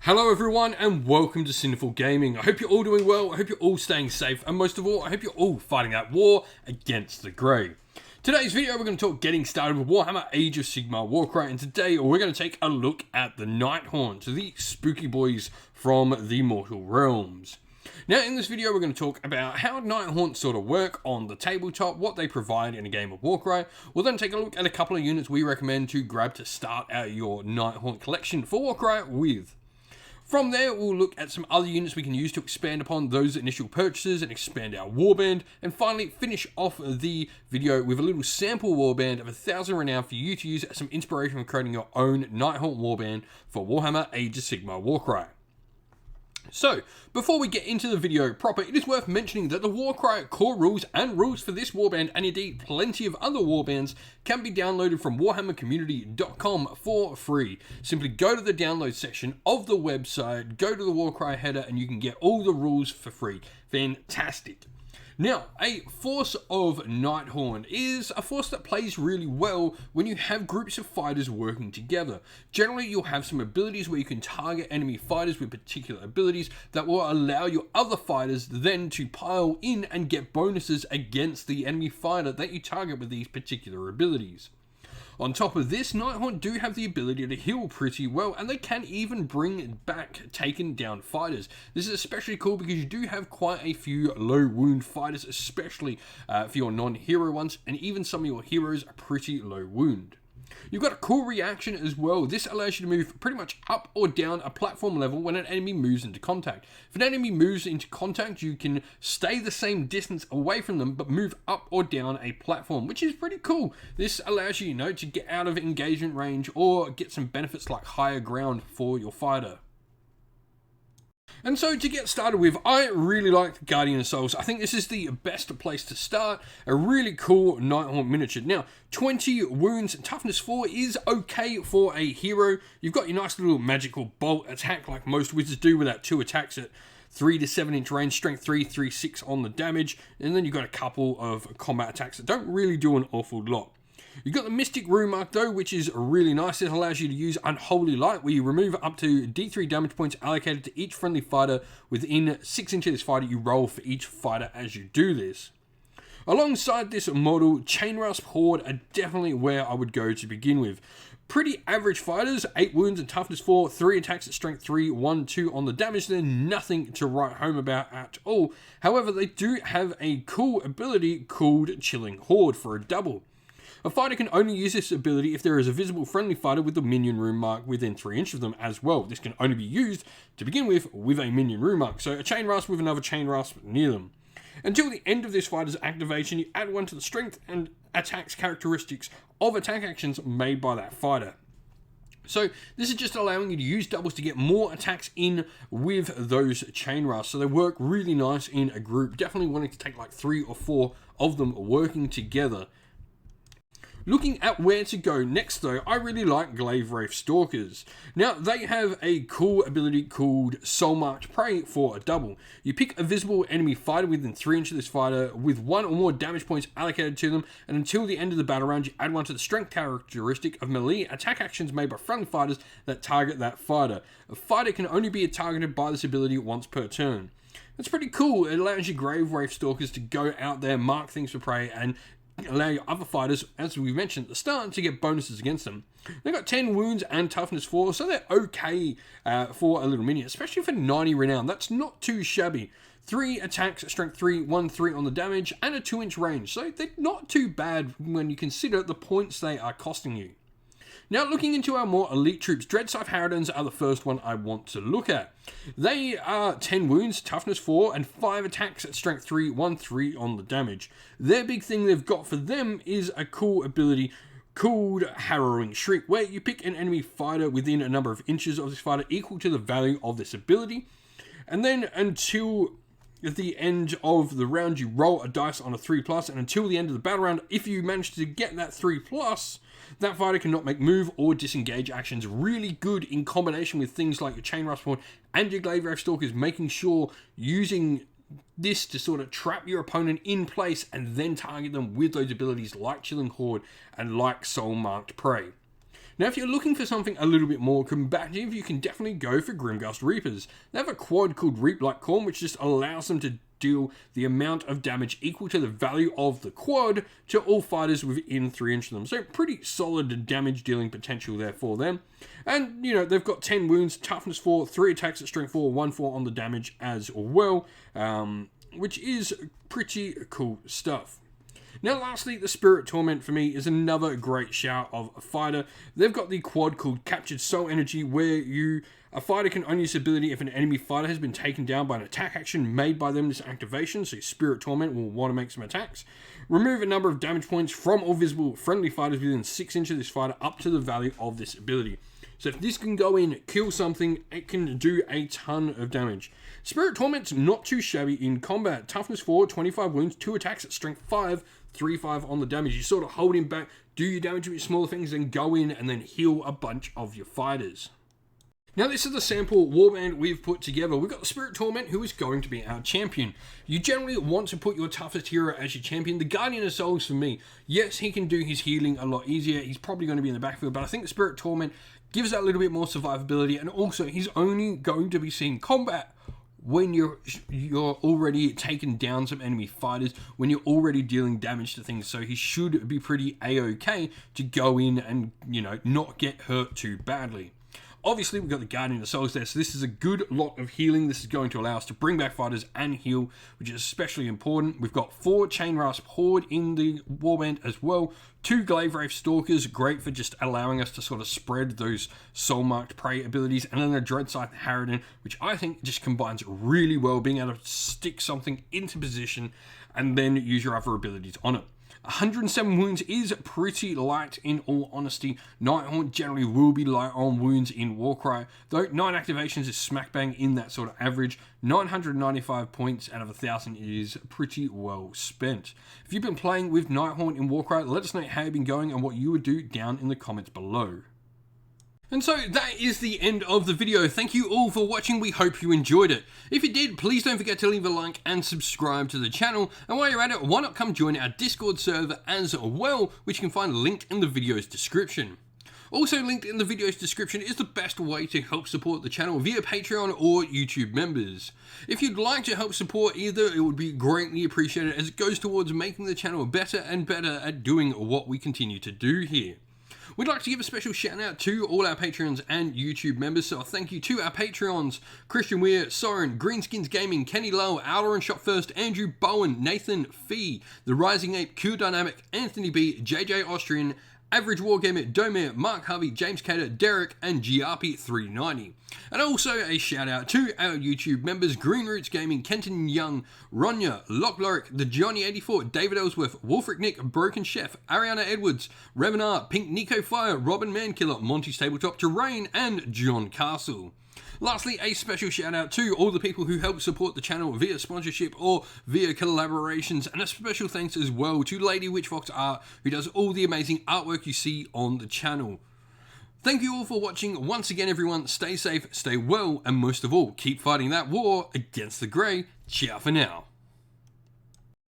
Hello everyone and welcome to Sinful Gaming. I hope you're all doing well, I hope you're all staying safe, and most of all, I hope you're all fighting that war against the Grey. Today's video we're going to talk getting started with Warhammer Age of Sigmar Warcry, and today we're going to take a look at the Nighthaunt, the spooky boys from the Mortal Realms. Now in this video we're going to talk about how Nighthaunt sort of work on the tabletop, what they provide in a game of Warcry. We'll then take a look at a couple of units we recommend to grab to start out your Nighthaunt collection for Warcry with. From there, we'll look at some other units we can use to expand upon those initial purchases and expand our Warband, and finally finish off the video with a little sample Warband of 1000 renown for you to use as some inspiration for creating your own Nighthaunt Warband for Warhammer Age of Sigmar Warcry. So, before we get into the video proper, it is worth mentioning that the Warcry core rules and rules for this warband, and indeed plenty of other warbands, can be downloaded from warhammercommunity.com for free. Simply go to the download section of the website, go to the Warcry header, and you can get all the rules for free. Fantastic. Now, a force of Nighthaunt is a force that plays really well when you have groups of fighters working together. Generally, you'll have some abilities where you can target enemy fighters with particular abilities that will allow your other fighters then to pile in and get bonuses against the enemy fighter that you target with these particular abilities. On top of this, Nighthaunt do have the ability to heal pretty well, and they can even bring back taken down fighters. This is especially cool because you do have quite a few low wound fighters, especially for your non-hero ones, and even some of your heroes are pretty low wound. You've got a cool reaction as well. This allows you to move pretty much up or down a platform level when an enemy moves into contact. If an enemy moves into contact, you can stay the same distance away from them, but move up or down a platform, which is pretty cool. This allows you, to get out of engagement range or get some benefits like higher ground for your fighter. And so to get started with, I really like the Guardian of Souls. I think this is the best place to start. A really cool Nighthaunt miniature. Now, 20 wounds, toughness 4 is okay for a hero. You've got your nice little magical bolt attack like most wizards do with that 2 attacks at 3 to 7 inch range, strength 3, 3/6 on the damage. And then you've got a couple of combat attacks that don't really do an awful lot. You've got the Mystic Rune Mark though, which is really nice. It allows you to use Unholy Light, where you remove up to D3 damage points allocated to each friendly fighter within 6 inches of this fighter. You roll for each fighter as you do this. Alongside this model, Chain Rasp Horde are definitely where I would go to begin with. Pretty average fighters, 8 wounds and toughness 4, 3 attacks at strength 3, 1, 2 on the damage. They're nothing to write home about at all. However, they do have a cool ability called Chilling Horde for a double. A fighter can only use this ability if there is a visible friendly fighter with the minion rune mark within 3 inches of them as well. This can only be used, to begin with a minion rune mark. So a Chain Rasp with another Chain Rasp near them. Until the end of this fighter's activation, you add 1 to the strength and attacks characteristics of attack actions made by that fighter. So this is just allowing you to use doubles to get more attacks in with those Chain Rasps. So they work really nice in a group. Definitely wanting to take like 3 or 4 of them working together. Looking at where to go next though, I really like Glaive Wraith Stalkers. Now, they have a cool ability called Soul Marked Prey for a double. You pick a visible enemy fighter within 3 inches of this fighter with 1 or more damage points allocated to them, and until the end of the battle round, you add 1 to the strength characteristic of melee attack actions made by friendly fighters that target that fighter. A fighter can only be targeted by this ability once per turn. That's pretty cool. It allows your Glaive Wraith Stalkers to go out there, mark things for prey, and allow your other fighters, as we mentioned at the start, to get bonuses against them. They've got 10 wounds and toughness 4, so they're okay for a little minion, especially for 90 renown. That's not too shabby. 3 attacks, strength 3, 1, 3 on the damage, and a 2 inch range. So they're not too bad when you consider the points they are costing you. Now, looking into our more elite troops, Dreadscythe Harridans are the first one I want to look at. They are 10 wounds, toughness 4, and 5 attacks at strength 3, 1, 3 on the damage. Their big thing they've got for them is a cool ability called Harrowing Shriek, where you pick an enemy fighter within a number of inches of this fighter equal to the value of this ability, and then until at the end of the round, you roll a dice on a 3+, and until the end of the battle round, if you manage to get that 3+, that fighter cannot make move or disengage actions. Really good in combination with things like your Chain Rasp Horde and your Glaive Wraith Stalkers, making sure using this to sort of trap your opponent in place and then target them with those abilities like Chilling Horde and like Soul Marked Prey. Now, if you're looking for something a little bit more combative, you can definitely go for Grimgust Reapers. They have a quad called Reap Like Corn, which just allows them to deal the amount of damage equal to the value of the quad to all fighters within 3 inches of them. So pretty solid damage dealing potential there for them. And, you know, they've got 10 wounds, toughness 4, 3 attacks at strength 4, 1/4 on the damage as well, which is pretty cool stuff. Now lastly, the Spirit Torment for me is another great shout of a fighter. They've got the quad called Captured Soul Energy, where a fighter can only use ability if an enemy fighter has been taken down by an attack action made by them this activation, so Spirit Torment will want to make some attacks. Remove a number of damage points from all visible friendly fighters within 6 inches of this fighter up to the value of this ability. So if this can go in, kill something, it can do a ton of damage. Spirit Torment's not too shabby in combat. Toughness 4, 25 wounds, 2 attacks at strength 5, 3/5 on the damage. You sort of hold him back, do your damage with smaller things, then go in and then heal a bunch of your fighters. Now this is the sample warband we've put together. We've got the Spirit Torment, who is going to be our champion. You generally want to put your toughest hero as your champion. The Guardian of Souls for me, yes, he can do his healing a lot easier. He's probably going to be in the backfield, but I think the Spirit Torment gives that a little bit more survivability, and also he's only going to be seeing combat when you're already taken down some enemy fighters, when you're already dealing damage to things, so he should be pretty a-okay to go in and, you know, not get hurt too badly. Obviously, we've got the Guardian of Souls there, so this is a good lot of healing. This is going to allow us to bring back fighters and heal, which is especially important. We've got 4 Chain Rasp Horde in the Warband as well. 2 Glaive Wraith Stalkers, great for just allowing us to sort of spread those soul-marked prey abilities. And then a Dreadscythe Harridan, which I think just combines really well, being able to stick something into position and then use your other abilities on it. 107 wounds is pretty light in all honesty. Nighthaunt generally will be light on wounds in Warcry, though 9 activations is smack bang in that sort of average. 995 points out of 1,000 is pretty well spent. If you've been playing with Nighthaunt in Warcry, let us know how you've been going and what you would do down in the comments below. And so that is the end of the video. Thank you all for watching. We hope you enjoyed it. If you did, please don't forget to leave a like and subscribe to the channel. And while you're at it, why not come join our Discord server as well, which you can find linked in the video's description. Also linked in the video's description is the best way to help support the channel via Patreon or YouTube members. If you'd like to help support either, it would be greatly appreciated as it goes towards making the channel better and better at doing what we continue to do here. We'd like to give a special shout out to all our Patreons and YouTube members, so thank you to our Patreons: Christian Weir, Soren, Greenskins Gaming, Kenny Lowe, Alder and Shot First, Andrew Bowen, Nathan Fee, The Rising Ape, Q Dynamic, Anthony B, JJ Austrian, Average Wargamer, Domir, Mark Harvey, James Cater, Derek, and GRP390. And also a shout out to our YouTube members: Green Roots Gaming, Kenton Young, Ronya, Lock Lorick, The Johnny84, David Ellsworth, Wolfric Nick, Broken Chef, Ariana Edwards, Revenar, Pink Nico Fire, Robin Mankiller, Monty's Tabletop, Terrain, and John Castle. Lastly, a special shout out to all the people who help support the channel via sponsorship or via collaborations, and a special thanks as well to Lady Witchfox Art, who does all the amazing artwork you see on the channel. Thank you all for watching. Once again, everyone, stay safe, stay well, and most of all, keep fighting that war against the grey. Ciao for now.